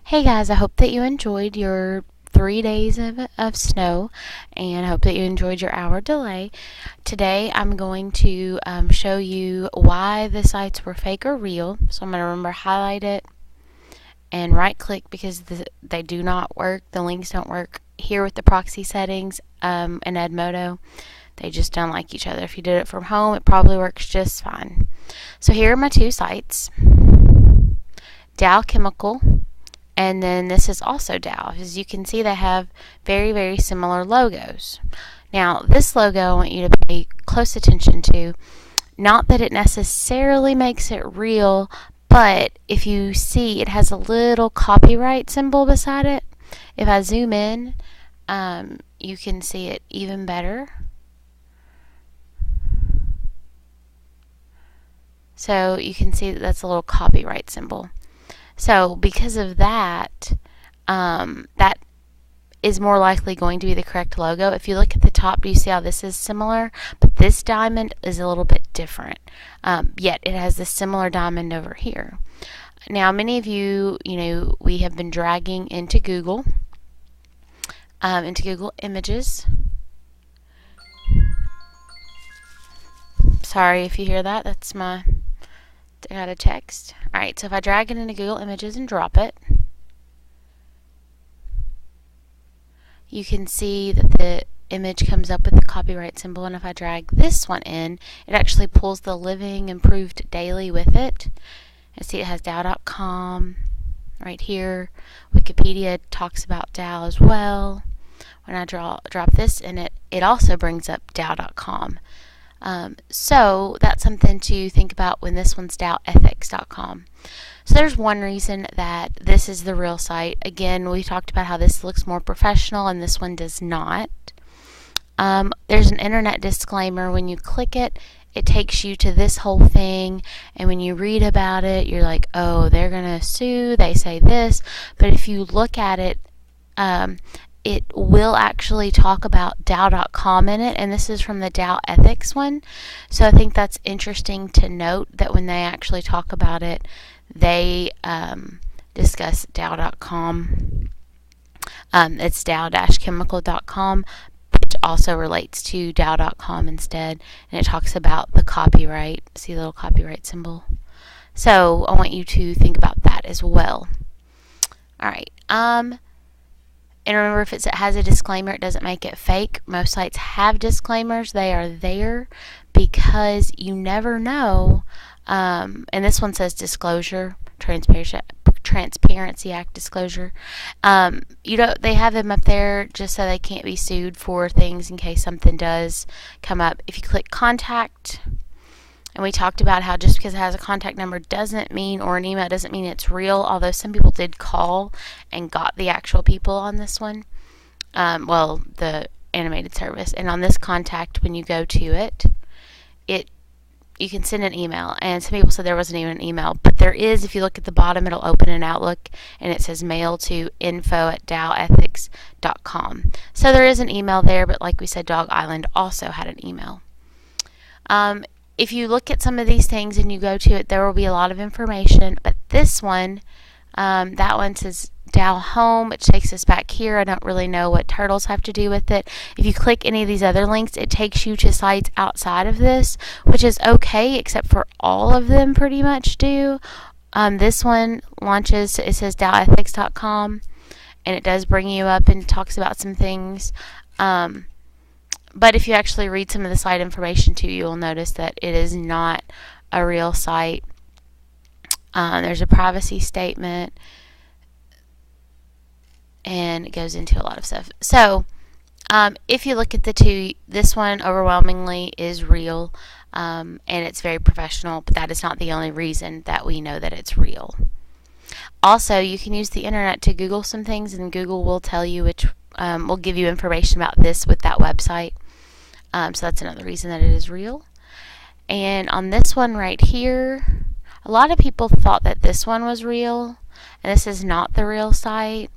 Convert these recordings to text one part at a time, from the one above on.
Hey guys, I hope that you enjoyed your 3 days of snow, and I hope that you enjoyed your hour delay. Today I'm going to show you why the sites were fake or real. So I'm going to remember highlight it and right click because they do not work. The links don't work here with the proxy settings in Edmodo. They just don't like each other. If you did it from home, it probably works just fine. So here are my two sites. Dow Chemical, and then this is also Dow. As you can see, they have very, very similar logos. Now, this logo I want you to pay close attention to. Not that it necessarily makes it real, but if you see, it has a little copyright symbol beside it. If I zoom in, you can see it even better. So you can see that that's a little copyright symbol. So because of that, that is more likely going to be the correct logo. If you look at the top, do you see how this is similar? But this diamond is a little bit different. Yet it has this similar diamond over here. Now, many of you, we have been dragging into Google Images. Sorry if you hear that. That's I got a text. Alright, so if I drag it into Google Images and drop it, you can see that the image comes up with the copyright symbol, and if I drag this one in, it actually pulls the Living Improved Daily with it. And see, it has Dow.com right here. Wikipedia talks about Dow as well. When I drop this in it also brings up Dow.com. So that's something to think about when this one's dowethics.com. So there's one reason that this is the real site. Again, we talked about how this looks more professional and this one does not. There's an internet disclaimer. When you click it, it takes you to this whole thing, and when you read about it, you're like, oh, they're going to sue, they say this. But if you look at it, it will actually talk about Dow.com in it, and this is from the Dow Ethics one. So I think that's interesting to note that when they actually talk about it, they discuss Dow.com. It's dow-chemical.com, which also relates to Dow.com instead, and it talks about the copyright. See the little copyright symbol? So I want you to think about that as well. Alright, and remember, if it has a disclaimer, it doesn't make it fake. Most sites have disclaimers. They are there because you never know. And this one says disclosure, Transparency Act disclosure. They have them up there just so they can't be sued for things in case something does come up. If you click contact, and we talked about how just because it has a contact number doesn't mean, or an email doesn't mean it's real, although some people did call and got the actual people on this one. The animated service. And on this contact, when you go to it, you can send an email. And some people said there wasn't even an email, but there is. If you look at the bottom, it'll open in Outlook, and it says mail to info@dowethics.com. So there is an email there, but like we said, Dog Island also had an email. If you look at some of these things and you go to it, there will be a lot of information. But this one, that one says Dow Home, which takes us back here. I don't really know what turtles have to do with it. If you click any of these other links, it takes you to sites outside of this, which is okay, except for all of them pretty much do. This one launches, it says dowethics.com, and it does bring you up and talks about some things. But if you actually read some of the site information too, you'll notice that it is not a real site. There's a privacy statement, and it goes into a lot of stuff. So if you look at the two, this one overwhelmingly is real, and it's very professional, but that is not the only reason that we know that it's real. Also, you can use the internet to Google some things, and Google will tell you which will give you information about this with that website. So that's another reason that it is real. And on this one right here, a lot of people thought that this one was real, and this is not the real site.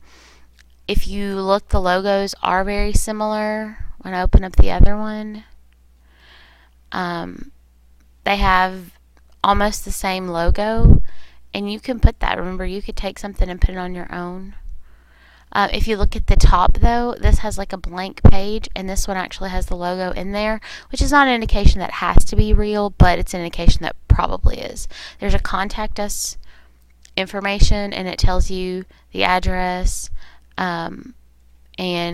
If you look, the logos are very similar. When I open up the other one, they have almost the same logo, And you can put that. Remember, you could take something and put it on your own. If you look at the top, though, this has like a blank page, and this one actually has the logo in there, which is not an indication that has to be real, but it's an indication that probably is. There's a contact us information, and it tells you the address and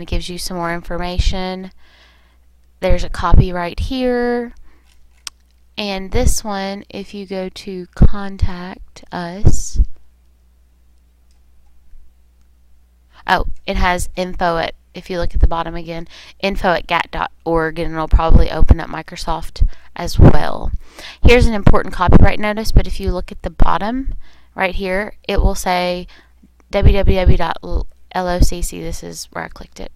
gives you some more information. There's a copyright here. And this one, if you go to contact us, it has info at, if you look at the bottom again, info@gat.org, and it'll probably open up Microsoft as well. Here's an important copyright notice, but if you look at the bottom right here, it will say www.locc. This is where I clicked it.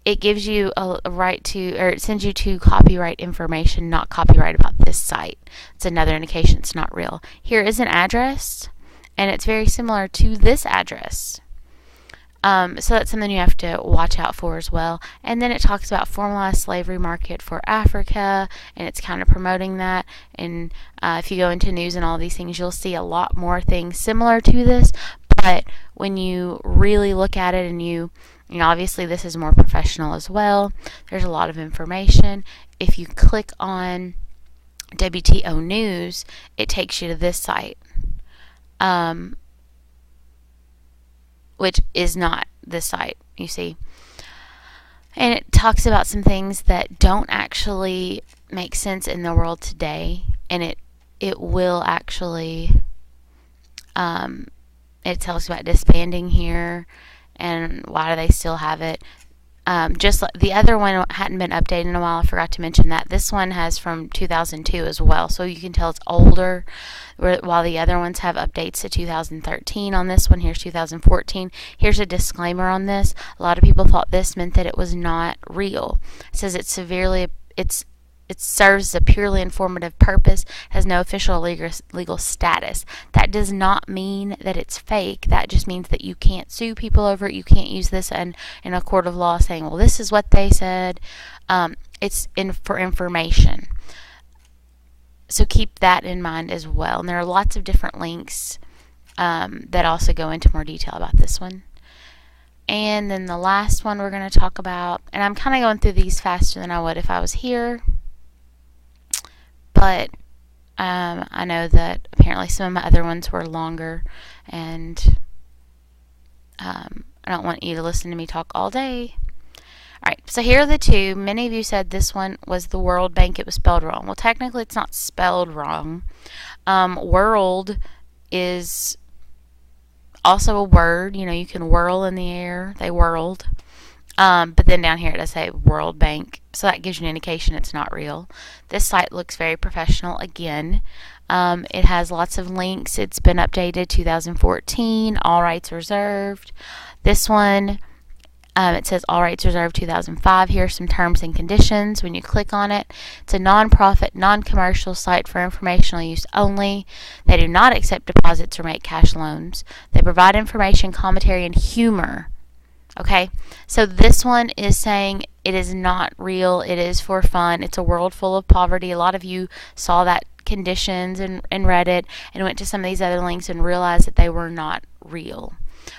It gives you a right to, or it sends you to copyright information, not copyright about this site. It's another indication it's not real. Here is an address, and it's very similar to this address. So that's something you have to watch out for as well. And then it talks about formalized slavery market for Africa, and it's kind of promoting that. And if you go into news and all these things, you'll see a lot more things similar to this. But when you really look at it, and you know, obviously this is more professional as well. There's a lot of information. If you click on WTO News, it takes you to this site, which is not this site, you see. And it talks about some things that don't actually make sense in the world today, and it will actually, it tells you about disbanding here, and why do they still have it. Just like the other one hadn't been updated in a while, I forgot to mention that. This one has from 2002 as well, so you can tell it's older, while the other ones have updates to 2013. On this one, here's 2014. Here's a disclaimer on this. A lot of people thought this meant that it was not real. It says it serves a purely informative purpose, has no official legal status. That does not mean that it's fake. That just means that you can't sue people over it. You can't use this in a court of law saying, well, this is what they said. It's for information. So keep that in mind as well. And there are lots of different links that also go into more detail about this one. And then the last one we're going to talk about, and I'm kind of going through these faster than I would if I was here. But I know that apparently some of my other ones were longer, and I don't want you to listen to me talk all day. Alright, so here are the two. Many of you said this one was the World Bank. It was spelled wrong. Well, technically it's not spelled wrong. World is also a word. You know, you can whirl in the air. They whirled. But then down here it does say World Bank, so that gives you an indication it's not real. This site looks very professional again. It has lots of links. It's been updated 2014, all rights reserved. This one, it says all rights reserved 2005. Here are some terms and conditions. When you click on it, it's a non-profit, non-commercial site for informational use only. They do not accept deposits or make cash loans. They provide information, commentary, and humor. Okay, so this one is saying it is not real. It is for fun. It's a world full of poverty. A lot of you saw that conditions and read it and went to some of these other links and realized that they were not real,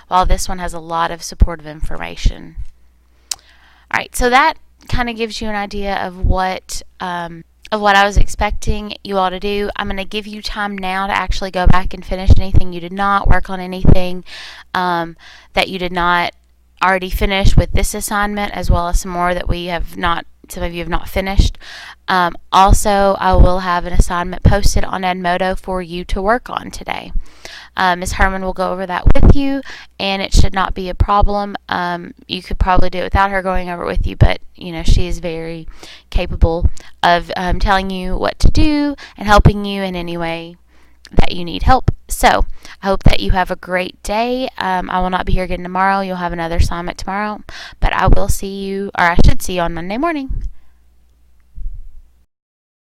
while this one has a lot of supportive information. Alright, so that kind of gives you an idea of what I was expecting you all to do. I'm going to give you time now to actually go back and finish anything you did not, work on anything that you did not already finished with this assignment, as well as some more that some of you have not finished. Also, I will have an assignment posted on Edmodo for you to work on today. Ms. Herman will go over that with you, and it should not be a problem. You could probably do it without her going over it with you, but you know, she is very capable of telling you what to do and helping you in any way that you need help. So I hope that you have a great day. I will not be here again tomorrow. You'll have another assignment tomorrow, but I will see you, or I should see you on Monday morning.